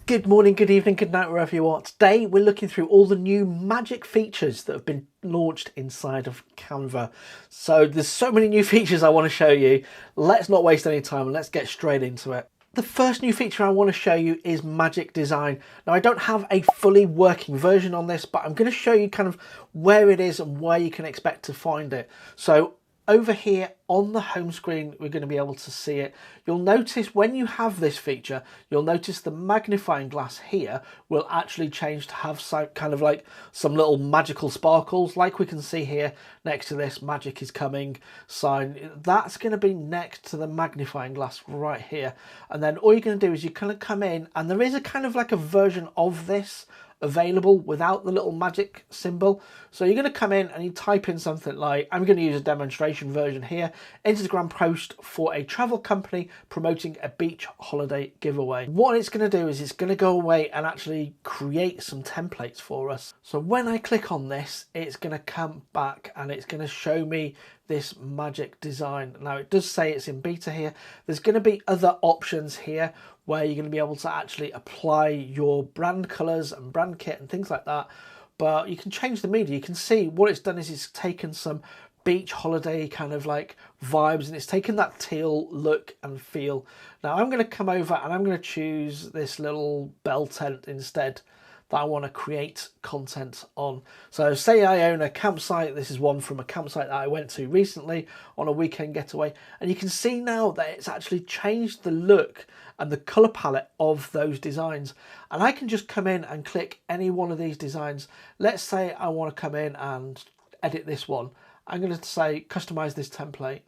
Good morning, good evening, good night, wherever you are. Today we're looking through all the new magic features that have been launched inside of Canva. So there's so many new features I want to show you. Let's not waste any time and let's get straight into it. The first new feature I want to show you is magic design. Now I don't have a fully working version on this, but I'm going to show you kind of where it is and where you can expect to find it. So over here on the home screen, we're going to be able to see it. You'll notice when you have this feature, you'll notice the magnifying glass here will actually change to have some kind of like some little magical sparkles, like we can see here next to this magic is coming sign. That's going to be next to the magnifying glass right here. And then all you're going to do is you kind of come in, and there is a kind of like a version of this available without the little magic symbol. So you're going to come in and you type in something like, I'm going to use a demonstration version here, Instagram post for a travel company promoting a beach holiday giveaway. What it's going to do is it's going to go away and actually create some templates for us. So when I click on this, it's going to come back and it's going to show me this magic design. Now it does say it's in beta here. There's going to be other options here where you're going to be able to actually apply your brand colors and brand kit and things like that. But you can change the media. You can see what it's done is it's taken some beach holiday kind of like vibes and it's taken that teal look and feel. Now I'm going to come over and I'm going to choose this little bell tent instead that I want to create content on. So say I own a campsite. This is one from a campsite that I went to recently on a weekend getaway. And you can see now that it's actually changed the look and the color palette of those designs. And I can just come in and click any one of these designs. Let's say I want to come in and edit this one. I'm going to say customize this template.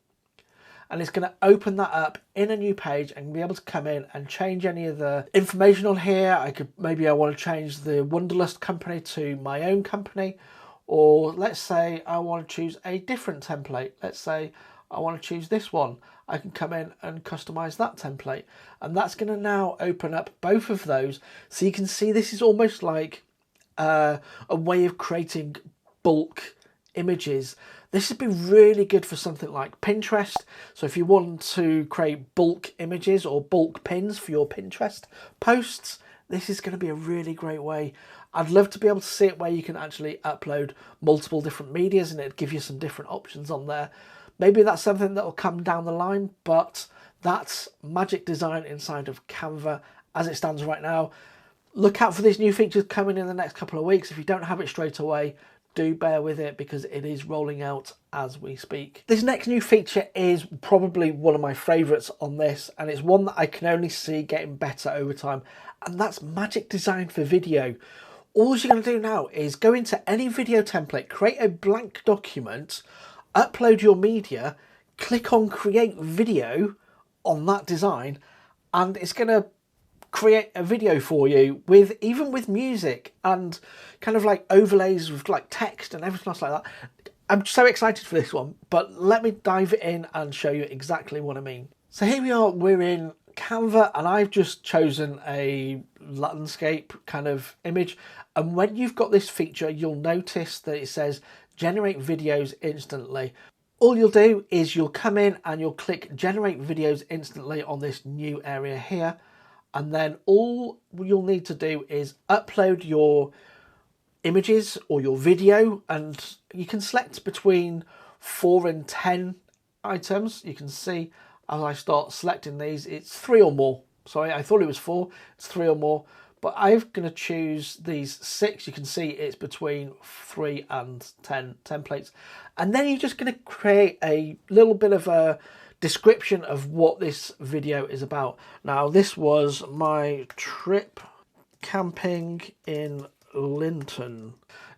And it's going to open that up in a new page and be able to come in and change any of the information on here. Maybe I want to change the Wonderlust company to my own company, or let's say I want to choose a different template. Let's say I want to choose this one. I can come in and customize that template, and that's going to now open up both of those. So you can see this is almost like a way of creating bulk images. This would be really good for something like Pinterest. So if you want to create bulk images or bulk pins for your Pinterest posts, this is going to be a really great way. I'd love to be able to see it where you can actually upload multiple different medias and it'd give you some different options on there. Maybe that's something that will come down the line, but that's magic design inside of Canva as it stands right now. Look out for these new features coming in the next couple of weeks. If you don't have it straight away, do bear with it because it is rolling out as we speak. This next new feature is probably one of my favorites on this, and it's one that I can only see getting better over time, and that's magic design for video. All you're going to do now is go into any video template, create a blank document, upload your media, click on create video on that design, and it's going to create a video for you even with music and kind of like overlays with like text and everything else like that. I'm so excited for this one, but let me dive in and show you exactly what I mean. So here we are, we're in Canva and I've just chosen a landscape kind of image, and when you've got this feature you'll notice that it says generate videos instantly. All you'll do is you'll come in and you'll click generate videos instantly on this new area here. And then all you'll need to do is upload your images or your video, and you can select between 4 and 10 items. You can see as I start selecting these, it's 3 or more. Sorry, I thought it was 4, it's 3 or more. But I'm going to choose these 6. You can see it's between 3 and 10 templates. And then you're just going to create a little bit of a description of what this video is about. Now this was my trip camping in Linton.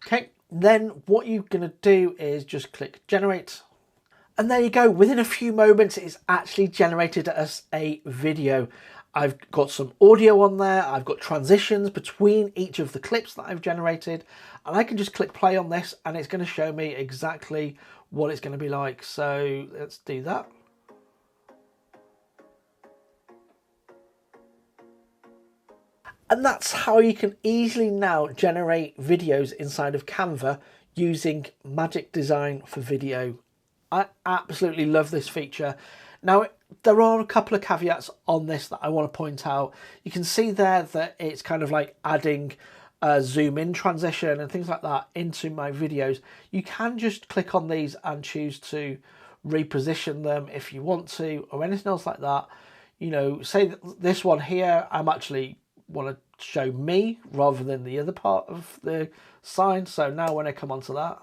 Okay, then what you're going to do is just click generate, and there you go. Within a few moments it's actually generated us a video. I've got some audio on there, I've got transitions between each of the clips that I've generated, and I can just click play on this and it's going to show me exactly what it's going to be like. So let's do that. And that's how you can easily now generate videos inside of Canva using magic design for video. I absolutely love this feature. Now, there are a couple of caveats on this that I want to point out. You can see there that it's kind of like adding a zoom in transition and things like that into my videos. You can just click on these and choose to reposition them if you want to, or anything else like that. You know, say this one here, I'm actually want to show me rather than the other part of the sign. So now when I come onto that,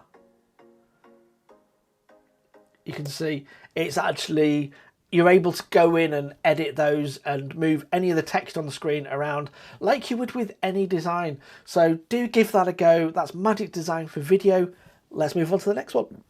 you can see it's actually, you're able to go in and edit those and move any of the text on the screen around like you would with any design. So do give that a go. That's Magic Design for video. Let's move on to the next one.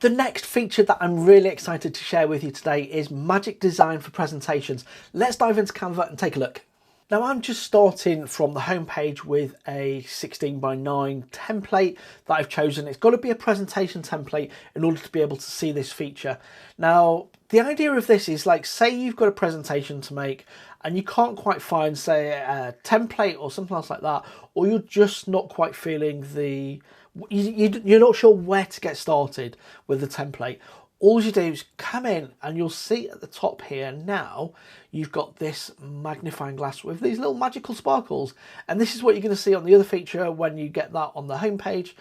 The next feature that I'm really excited to share with you today is Magic Design for presentations. Let's dive into Canva and take a look. Now I'm just starting from the home page with a 16:9 template that I've chosen. It's got to be a presentation template in order to be able to see this feature. Now the idea of this is, like, say you've got a presentation to make and you can't quite find, say, a template or something else like that, or you're just not quite feeling you're not sure where to get started with the template. All you do is come in and you'll see at the top here now, you've got this magnifying glass with these little magical sparkles. And this is what you're going to see on the other feature when you get that on the home page.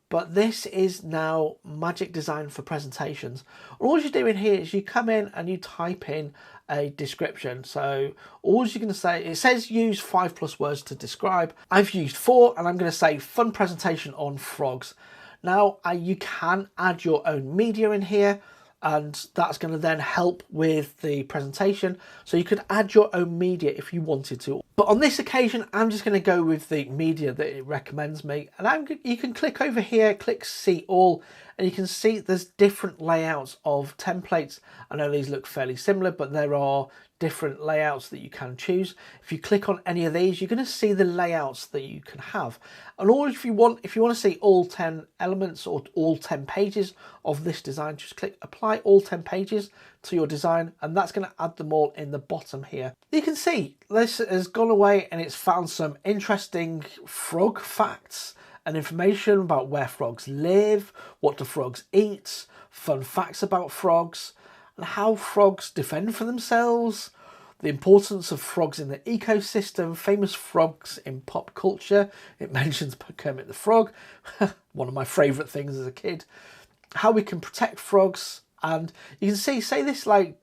But this is now Magic Design for presentations. All you're doing here is you come in and you type in a description. So all you're going to say, it says use 5+ words to describe. I've used 4 and I'm going to say fun presentation on frogs. Now you can add your own media in here, and that's going to then help with the presentation. So you could add your own media if you wanted to. But on this occasion, I'm just going to go with the media that it recommends me. And you can click over here, click see all, and you can see there's different layouts of templates. I know these look fairly similar, but there are different layouts that you can choose. If you click on any of these, you're going to see the layouts that you can have. And if you want to see all 10 elements or all 10 pages of this design, just click apply all 10 pages to your design, and that's going to add them all in the bottom here. You can see this has gone away and it's found some interesting frog facts and information about where frogs live, what do frogs eat, fun facts about frogs, and how frogs defend for themselves, the importance of frogs in the ecosystem, famous frogs in pop culture. It mentions Kermit the Frog, one of my favourite things as a kid, how we can protect frogs. And you can see, say this like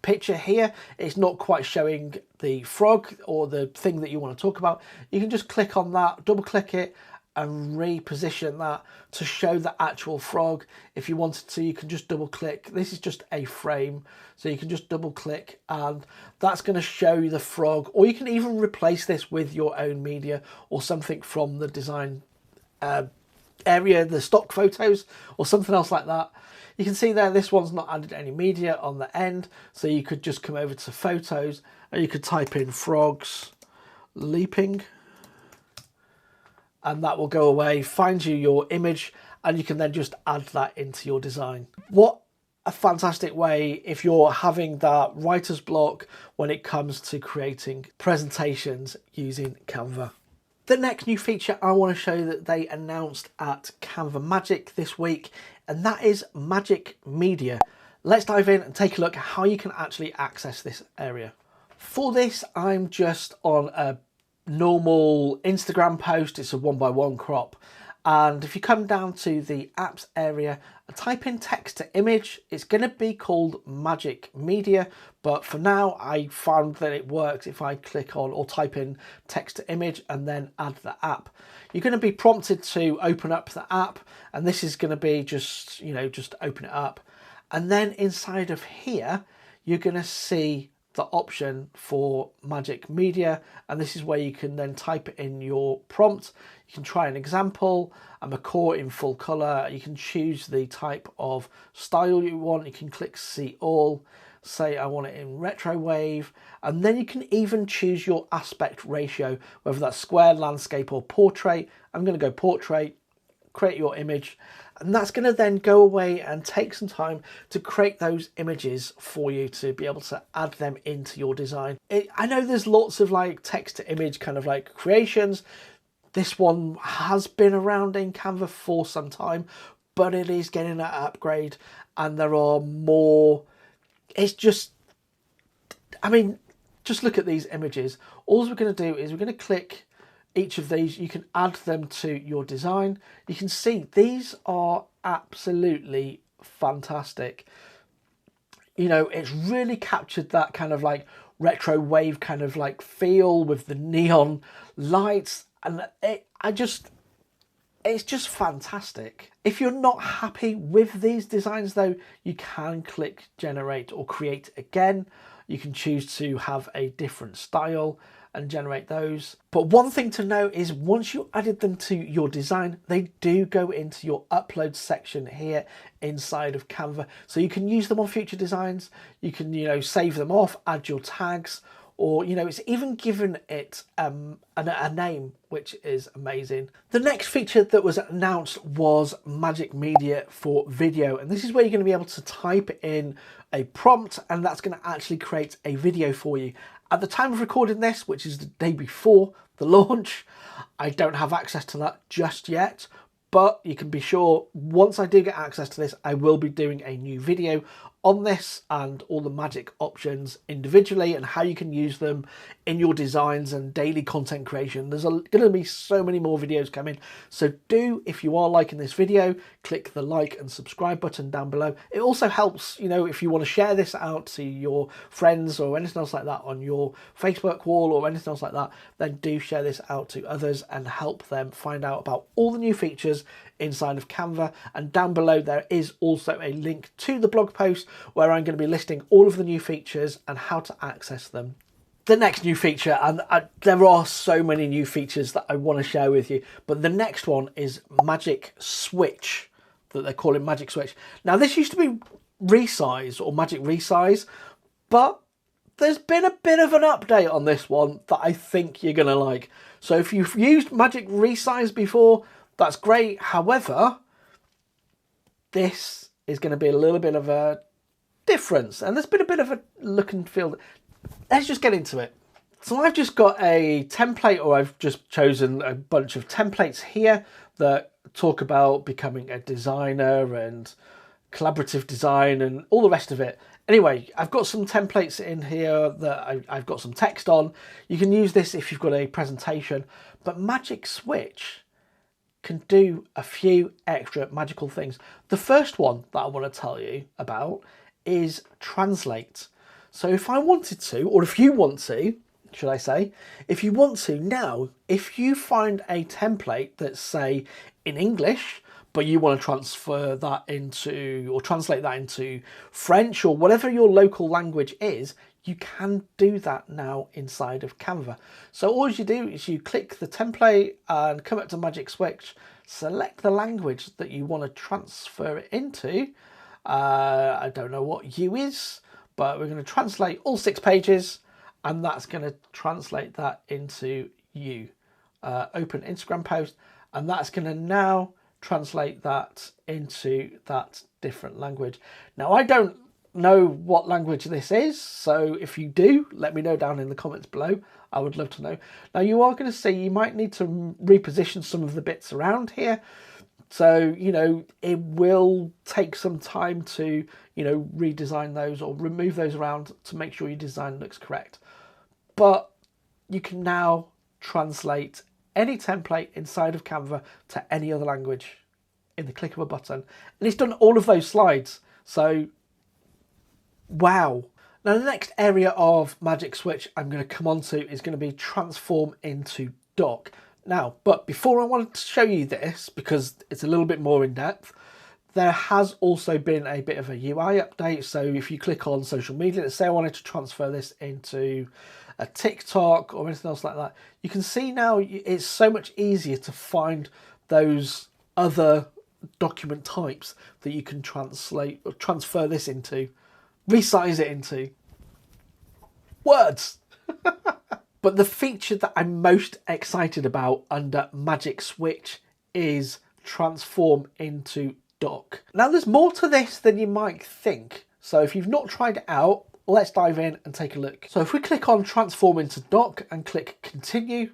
picture here, it's not quite showing the frog or the thing that you want to talk about. You can just click on that, double click it, and reposition that to show the actual frog. If you wanted to, you can just double click. This is just a frame, so you can just double click and that's going to show you the frog. Or you can even replace this with your own media or something from the design area, the stock photos or something else like that. You can see there, this one's not added any media on the end, so you could just come over to photos and you could type in frogs leaping, and that will go away, find you your image, and you can then just add that into your design. What a fantastic way if you're having that writer's block when it comes to creating presentations using Canva. The next new feature I want to show you that they announced at Canva Magic this week, and that is Magic Media. Let's dive in and take a look at how you can actually access this area. For this, I'm just on a normal Instagram post. It's a 1:1 crop, and if you come down to the apps area and type in text to image, it's going to be called Magic Media, but for now I found that it works if I click on or type in text to image and then add the app. You're going to be prompted to open up the app, and this is going to be just open it up, and then inside of here you're going to see the option for Magic Media, and this is where you can then type in your prompt. You can try an example. I'm a core in full color. You can choose the type of style you want. You can click see all, say I want it in retro wave, and then you can even choose your aspect ratio, whether that's square, landscape or portrait. I'm going to go portrait, create your image, and that's going to then go away and take some time to create those images for you to be able to add them into your design. I know there's lots of like text to image kind of like creations. This one has been around in Canva for some time, but it is getting an upgrade, and there are more. It's just I mean, just look at these images. All we're going to do is we're going to click each of these. You can add them to your design. You can see these are absolutely fantastic. You know, it's really captured that kind of like retro wave kind of like feel with the neon lights, and it's just fantastic. If you're not happy with these designs though, you can click generate or create again. You can choose to have a different style and generate those. But one thing to note is once you added them to your design, they do go into your upload section here inside of Canva. So you can use them on future designs. You can, you know, save them off, add your tags, or, you know, it's even given it a name, which is amazing. The next feature that was announced was Magic Media for video. And this is where you're going to be able to type in a prompt, and that's going to actually create a video for you. At the time of recording this, which is the day before the launch, I don't have access to that just yet. But you can be sure once I do get access to this, I will be doing a new video on this and all the magic options individually and how you can use them in your designs and daily content creation. There's going to be so many more videos coming. So do, if you are liking this video, click the like and subscribe button down below. It also helps, you know, if you want to share this out to your friends or anything else like that on your Facebook wall or anything else like that, then do share this out to others and help them find out about all the new features inside of Canva. And down below there is also a link to the blog post where I'm going to be listing all of the new features and how to access them. The next new feature, and there are so many new features that I want to share with you, but the next one is Magic Switch, that they're calling Magic Switch. Now this used to be Resize or Magic Resize, but there's been a bit of an update on this one that I think you're going to like. So if you've used Magic Resize before, that's great. However, this is going to be a little bit of a difference, and there's been a bit of a look and feel. Let's just get into it. So I've just got a template, or I've just chosen a bunch of templates here that talk about becoming a designer and collaborative design and all the rest of it. Anyway, I've got some templates in here that I've got some text on. You can use this if you've got a presentation, but Magic Switch can do a few extra magical things. The first one that I want to tell you about is translate. So if I wanted to, or if you want to, should I say, if you want to now, if you find a template that's say in English, but you want to transfer that into, or translate that into French or whatever your local language is, you can do that now inside of Canva. So all you do is you click the template and come up to Magic Switch, select the language that you want to transfer it into. I don't know what U is, but we're going to translate all 6 pages, and that's going to translate that into U. Open Instagram post, and that's going to now translate that into that different language. Now, I don't know what language this is, so if you do, let me know down in the comments below. I would love to know. Now, you are going to see you might need to reposition some of the bits around here. So, you know, it will take some time to, you know, redesign those or remove those around to make sure your design looks correct. But you can now translate any template inside of Canva to any other language in the click of a button. And it's done all of those slides. So, wow. Now, the next area of Magic Switch I'm going to come on to is going to be transform into doc. Now, but before I wanted to show you this, because it's a little bit more in depth, there has also been a bit of a UI update. So if you click on social media, let's say I wanted to transfer this into a TikTok or anything else like that, you can see now it's so much easier to find those other document types that you can translate or transfer this into, resize it into words. But the feature that I'm most excited about under Magic Switch is transform into doc. Now, there's more to this than you might think. So if you've not tried it out, let's dive in and take a look. So if we click on transform into doc and click continue,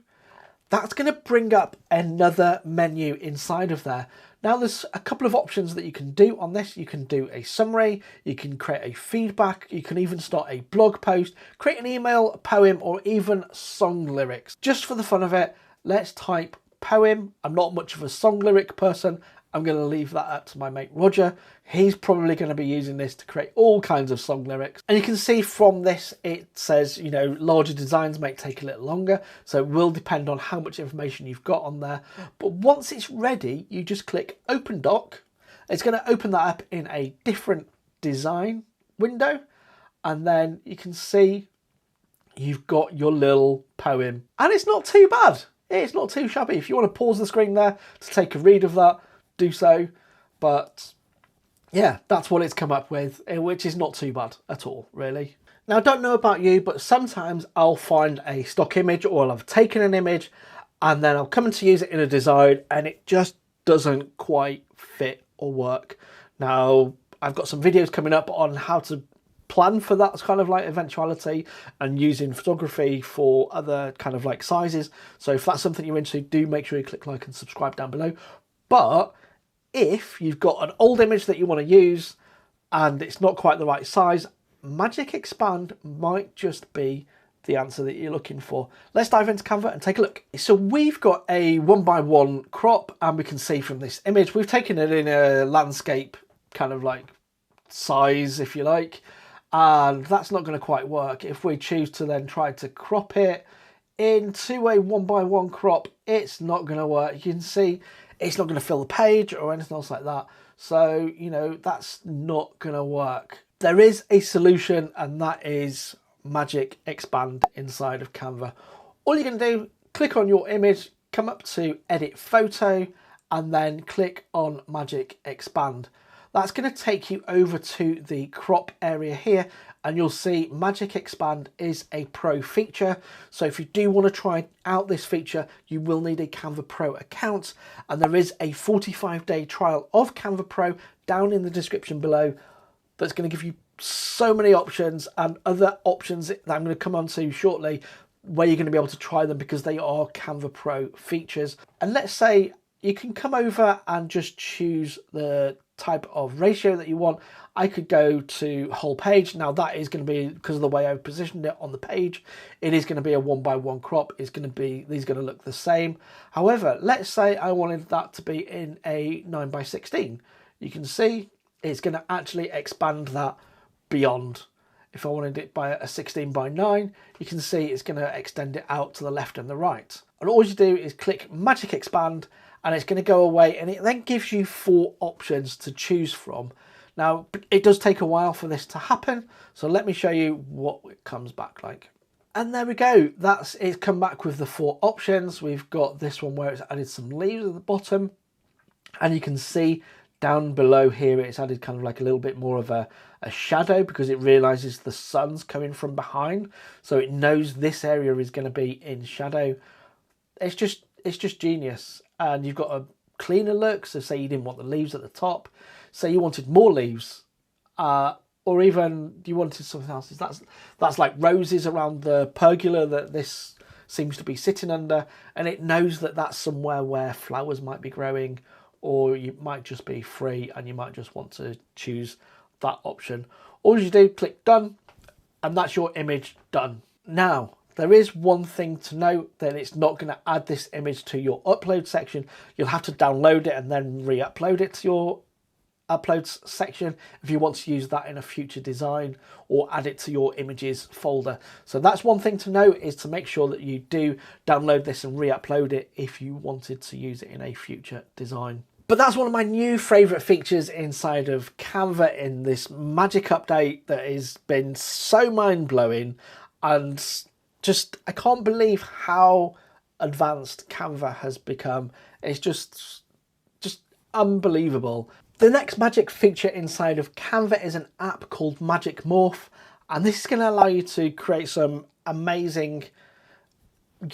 that's going to bring up another menu inside of there. Now there's a couple of options that you can do on this. You can do a summary, you can create a feedback, you can even start a blog post, create an email, a poem, or even song lyrics. Just for the fun of it, let's type poem. I'm not much of a song lyric person. I'm going to leave that up to my mate Roger. He's probably going to be using this to create all kinds of song lyrics. And you can see from this, it says, you know, larger designs may take a little longer. So it will depend on how much information you've got on there. But once it's ready, you just click Open Doc. It's going to open that up in a different design window. And then you can see you've got your little poem. And it's not too bad. It's not too shabby. If you want to pause the screen there to take a read of that, do so. But yeah, that's what it's come up with, which is not too bad at all, really. Now, I don't know about you, but sometimes I'll find a stock image, or I'll have taken an image and then I'll come in to use it in a design and it just doesn't quite fit or work. Now, I've got some videos coming up on how to plan for that kind of like eventuality and using photography for other kind of like sizes. So if that's something you're into, do make sure you click like and subscribe down below. But if you've got an old image that you want to use and it's not quite the right size, Magic Expand might just be the answer that you're looking for. Let's dive into Canva and take a look. So we've got a 1:1 crop, and we can see from this image, we've taken it in a landscape kind of like size, if you like, and that's not going to quite work. If we choose to then try to crop it into a 1:1 crop, it's not going to work. You can see it's not going to fill the page or anything else like that. So, you know, that's not going to work. There is a solution, and that is Magic Expand inside of Canva. All you're going to do, click on your image, come up to Edit Photo, and then click on Magic Expand. That's going to take you over to the crop area here, and you'll see Magic Expand is a pro feature. So if you do want to try out this feature, you will need a Canva Pro account, and there is a 45-day trial of Canva Pro down in the description below that's going to give you so many options and other options that I'm going to come on to shortly, where you're going to be able to try them because they are Canva Pro features. And let's say you can come over and just choose the type of ratio that you want. I could go to whole page. Now that is going to be, because of the way I've positioned it on the page, it is going to be a 1:1 crop. It's going to be, these are going to look the same. However, let's say I wanted that to be in a 9:16. You can see it's going to actually expand that beyond. If I wanted it by a 16:9, you can see it's going to extend it out to the left and the right. And all you do is click Magic Expand, and it's going to go away, and it then gives you 4 options to choose from. Now, it does take a while for this to happen, so let me show you what it comes back like. And there we go. It's come back with the 4 options. We've got this one where it's added some leaves at the bottom, and you can see down below here it's added kind of like a little bit more of a shadow, because it realizes the sun's coming from behind, so it knows this area is going to be in shadow. It's just genius. And you've got a cleaner look. So say you didn't want the leaves at the top, say you wanted more leaves, or even you wanted something else. That's like roses around the pergola that this seems to be sitting under, and it knows that that's somewhere where flowers might be growing, or you might just be free and you might just want to choose that option. All you do, click done, and that's your image done. Now, there is one thing to note, that it's not going to add this image to your upload section. You'll have to download it and then re-upload it to your uploads section if you want to use that in a future design, or add it to your images folder. So that's one thing to note, is to make sure that you do download this and re-upload it if you wanted to use it in a future design. But that's one of my new favourite features inside of Canva in this Magic update that has been so mind-blowing, and just, I can't believe how advanced Canva has become. It's just unbelievable. The next Magic feature inside of Canva is an app called Magic Morph, and this is going to allow you to create some amazing,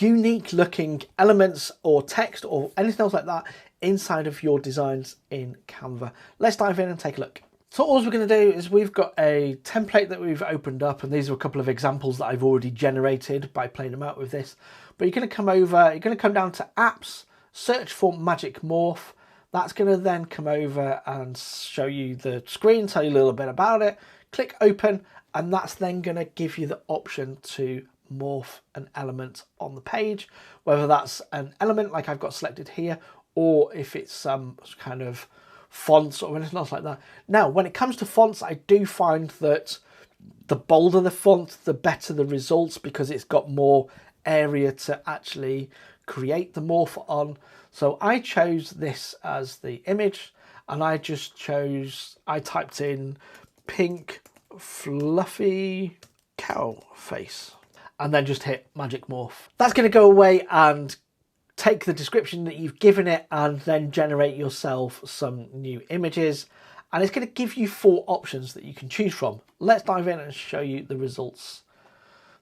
unique looking elements or text or anything else like that inside of your designs in Canva. Let's dive in and take a look. So all we're going to do is we've got a template that we've opened up, and these are a couple of examples that I've already generated by playing them out with this. But you're going to come over, you're going to come down to apps, search for Magic Morph. That's going to then come over and show you the screen, tell you a little bit about it. Click open, and that's then going to give you the option to morph an element on the page, whether that's an element like I've got selected here, or if it's some kind of fonts or anything else like that. Now, when it comes to fonts, I do find that the bolder the font, the better the results, because it's got more area to actually create the morph on. So I chose this as the image, and I typed in pink fluffy cow face, and then just hit magic morph. That's going to go away and take the description that you've given it and then generate yourself some new images. And it's going to give you 4 options that you can choose from. Let's dive in and show you the results.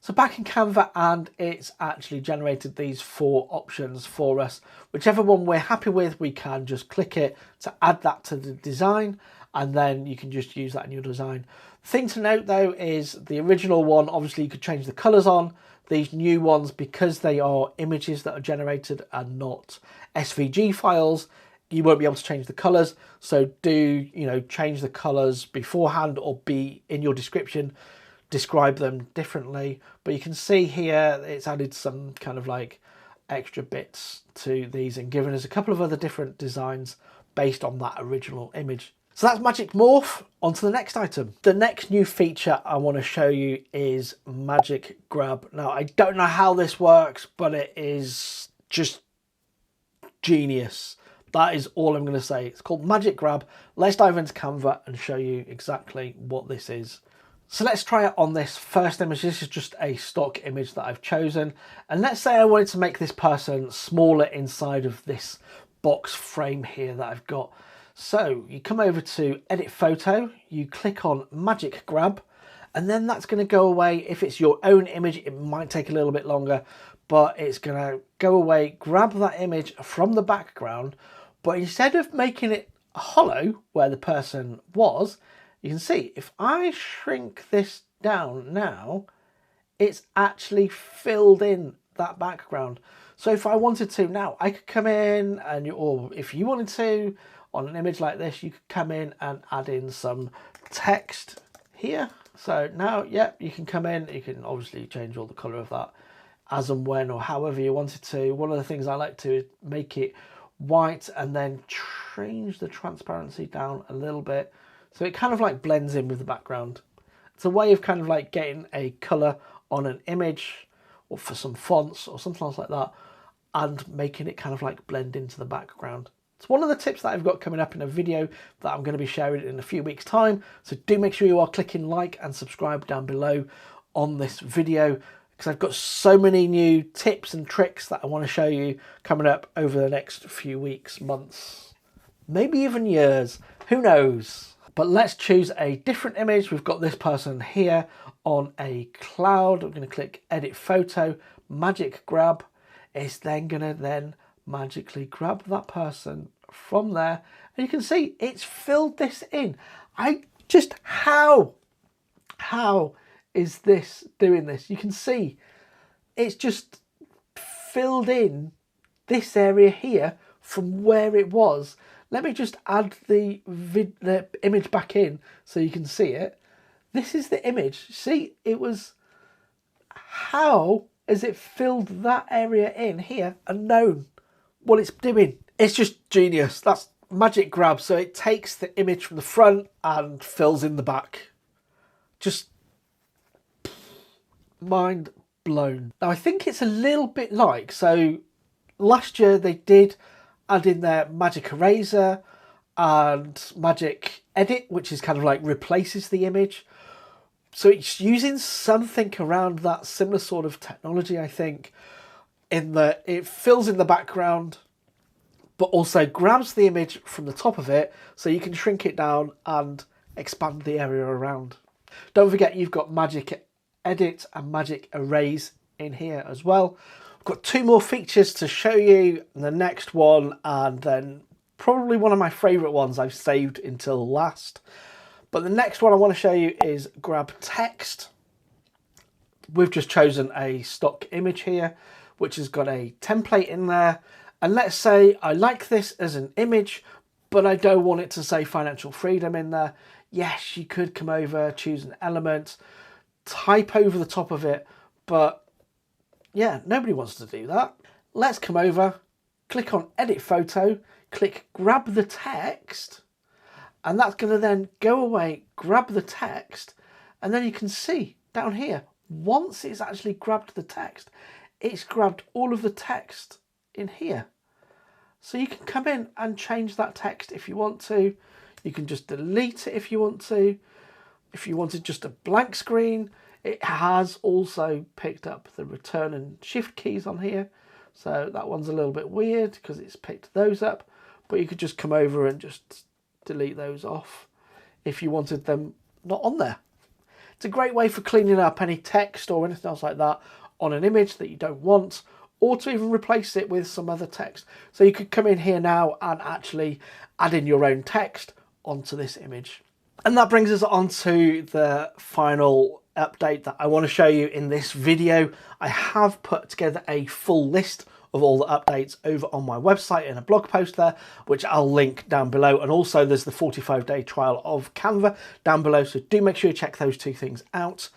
So back in Canva, and it's actually generated these 4 options for us. Whichever one we're happy with, we can just click it to add that to the design, and then you can just use that in your design. Thing to note though is the original one, obviously you could change the colors on. These new ones, because they are images that are generated and not SVG files, you won't be able to change the colors. So do, change the colors beforehand, or be in your description, describe them differently. But you can see here it's added some kind of like extra bits to these and given us a couple of other different designs based on that original image. So that's Magic Morph. On to the next item. The next new feature I want to show you is Magic Grab. Now, I don't know how this works, but it is just genius. That is all I'm going to say. It's called Magic Grab. Let's dive into Canva and show you exactly what this is. So let's try it on this first image. This is just a stock image that I've chosen. And let's say I wanted to make this person smaller inside of this box frame here that I've got. So you come over to Edit Photo, you click on Magic Grab, and then that's going to go away. If it's your own image, it might take a little bit longer, but it's going to go away, grab that image from the background, but instead of making it hollow where the person was, you can see if I shrink this down now, it's actually filled in that background. So if I wanted to now, I could come in and, or if you wanted to, on an image like this, you could come in and add in some text here. So now, you can come in, you can obviously change all the color of that as and when or however you wanted to. One of the things I like to is make it white and then change the transparency down a little bit. So it kind of like blends in with the background. It's a way of kind of like getting a color on an image or for some fonts or something else like that, and making it kind of like blend into the background. It's one of the tips that I've got coming up in a video that I'm going to be sharing in a few weeks' time. So do make sure you are clicking like and subscribe down below on this video, because I've got so many new tips and tricks that I want to show you coming up over the next few weeks, months, maybe even years. Who knows? But let's choose a different image. We've got this person here on a cloud. I'm going to click Edit Photo, Magic Grab. It's then going to magically grab that person from there, and you can see it's filled this in. How is this doing this? You can see it's just filled in this area here from where it was. Let me just add the image back in so you can see it. This is the image. See, it was, how has it filled that area in here and known what it's doing? It's just genius. That's Magic Grab. So it takes the image from the front and fills in the back. Just mind blown. Now I think it's a little bit like, so last year they did add in their Magic Eraser and Magic Edit, which is kind of like replaces the image. So it's using something around that similar sort of technology, I think, in that it fills in the background, but also grabs the image from the top of it, so you can shrink it down and expand the area around. Don't forget you've got Magic Edit and Magic Erase in here as well. I've got 2 more features to show you, the next one, and then probably one of my favourite ones I've saved until last. But the next one I want to show you is Grab Text. We've just chosen a stock image here, which has got a template in there. And let's say I like this as an image, but I don't want it to say financial freedom in there. Yes, you could come over, choose an element, type over the top of it, but yeah, nobody wants to do that. Let's come over, click on edit photo, click grab the text, and that's going to then go away, grab the text, and then you can see down here, once it's actually grabbed the text, it's grabbed all of the text in here. So you can come in and change that text if you want to. You can just delete it if you want to. If you wanted just a blank screen, it has also picked up the return and shift keys on here. So that one's a little bit weird because it's picked those up, but you could just come over and just delete those off if you wanted them not on there. It's a great way for cleaning up any text or anything else like that on an image that you don't want, or to even replace it with some other text. So you could come in here now and actually add in your own text onto this image. And that brings us on to the final update that I want to show you in this video. I have put together a full list of all the updates over on my website in a blog post there, which I'll link down below. And also there's the 45-day trial of Canva down below. So do make sure you check those two things out.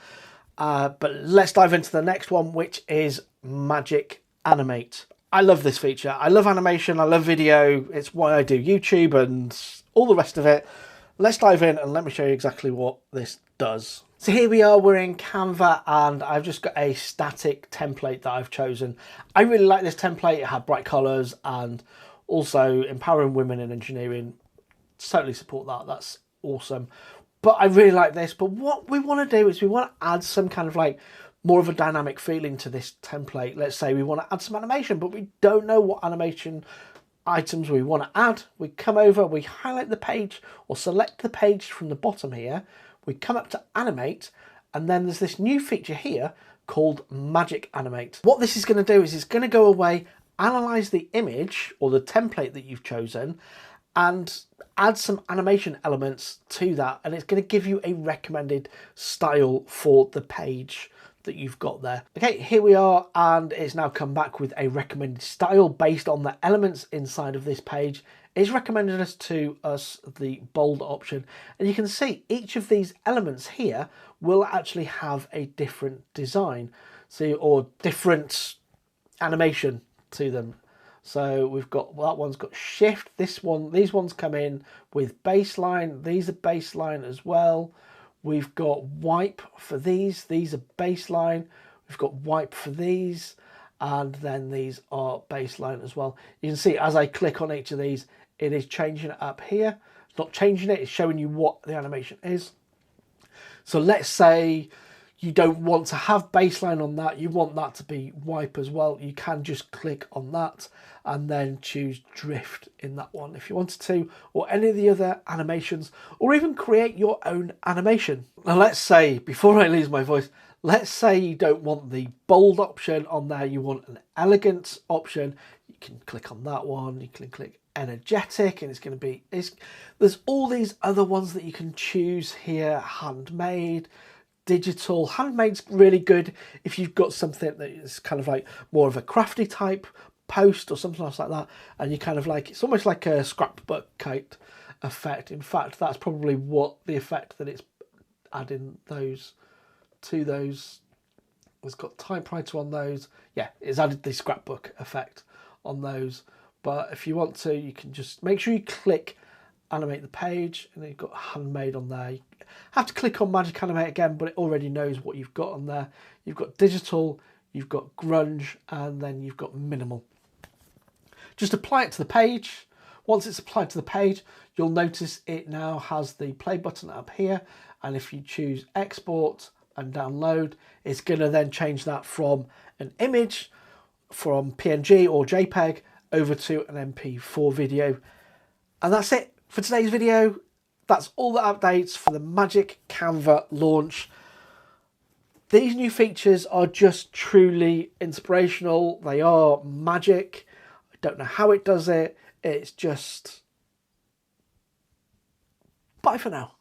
But let's dive into the next one, which is Magic Animate. I love this feature. I love animation. I love video. It's why I do YouTube and all the rest of it. Let's dive in and let me show you exactly what this does. So here we are, we're in Canva, and I've just got a static template that I've chosen. I really like this template. It had bright colours and also empowering women in engineering. Totally support that. That's awesome. But I really like this. But what we want to do is we want to add some kind of like more of a dynamic feeling to this template. Let's say we want to add some animation, but we don't know what animation items we want to add. We come over, we highlight the page or select the page from the bottom here. We come up to Animate, and then there's this new feature here called Magic Animate. What this is going to do is it's going to go away, analyze the image or the template that you've chosen, and add some animation elements to that, and it's going to give you a recommended style for the page that you've got there. Okay, here we are, and it's now come back with a recommended style based on the elements inside of this page. It's recommended to us the bold option, and you can see each of these elements here will actually have a different design, or different animation to them. So we've got, well, that one's got shift. These ones come in with baseline. These are baseline as well. We've got wipe for these. These are baseline. We've got wipe for these, and then these are baseline as well. You can see as I click on each of these, it is changing it up here. It's not changing it, it's showing you what the animation is. So let's say you don't want to have baseline on that, you want that to be wipe as well. You can just click on that and then choose drift in that one if you wanted to, or any of the other animations, or even create your own animation. Now let's say, before I lose my voice, let's say you don't want the bold option on there, you want an elegant option. You can click on that one, you can click energetic, and it's going to be, there's all these other ones that you can choose here. Handmade, digital. Handmade's really good if you've got something that is kind of like more of a crafty type post or something else like that, and you kind of like, it's almost like a scrapbook kite effect. In fact, that's probably what the effect that it's adding those to those. It's got typewriter on those. Yeah, it's added the scrapbook effect on those. But if you want to, you can just make sure you click animate the page, and then you've got handmade on there. You have to click on Magic Animate again, but it already knows what you've got on there. You've got digital, you've got grunge, and then you've got minimal. Just apply it to the page. Once it's applied to the page, you'll notice it now has the play button up here, and if you choose export and download, it's going to then change that from an image, from PNG or JPEG, over to an MP4 video. And that's it for today's video. That's all the updates for the Magic Canva launch. These new features are just truly inspirational. They are magic. I don't know how it does it. It's just... bye for now.